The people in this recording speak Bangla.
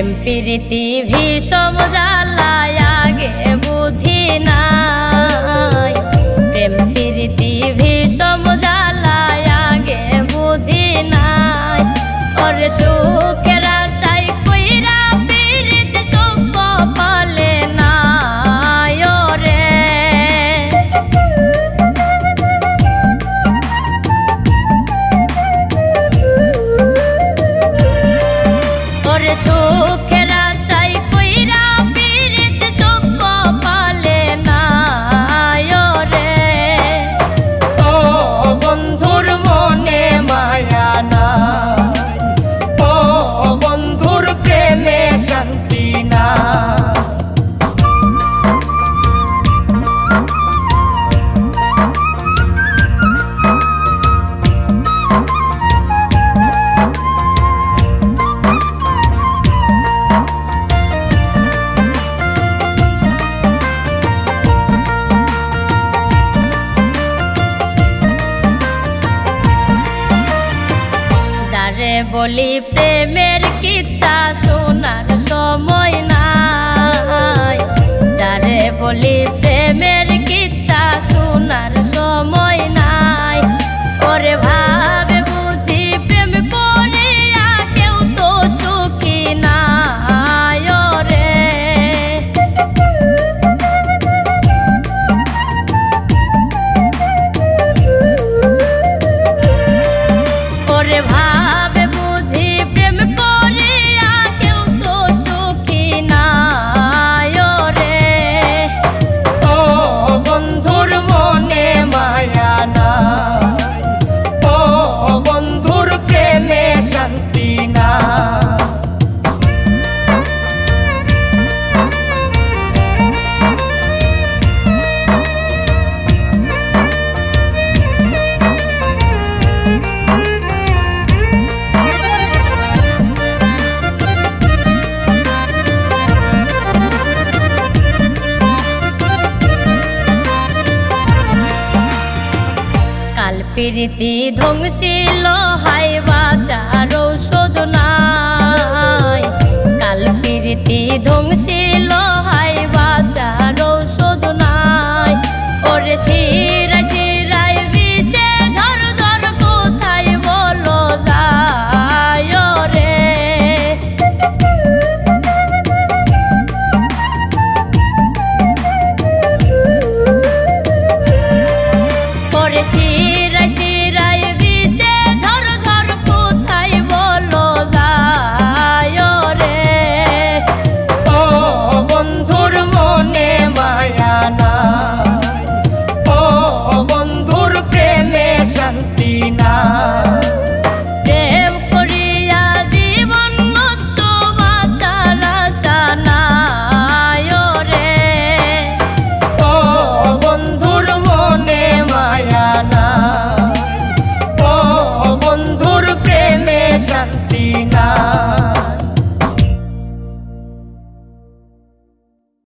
প্রেম প্রীতি ভীষণ জ্বালায় আগে বুঝি নাই, প্রেম প্রীতি ভীষণ জ্বালায় আগে বুঝি নাই। ওরে সুখের আশায় কইরা পীড়িত সুখ কপালে নাই। ওরে সুখের আশায় কইরা পীড়িত সুখ কপালে নাই। ওরে ও বন্ধুর মনে মায়া নাই, ও বন্ধুর প্রেমে শান্তি নাই। যারে বলি প্রেমের কিচ্ছা শোনার সময় নাই, যারে বলি প্রেমের কিচ্ছা শোনার সময় নাই। ওরে ভাবে বুঝি প্রেম করিয়া কেউ তো সুখী নাই। ওরে ওরে ভাবে বুঝি প্রেম করিয়া কেউ তো সুখী নাই। ওরে ও বন্ধুর মনে মায়া নাই, ও বন্ধুর প্রেমে শান্তি নাই। কাল প্রীতি ধ্বংসিল হাই বাঁচার ঔষধ নাই, কাল প্রীতি ধ্বংসিল হাই বাঁচার ঔষধ নাই। ওরে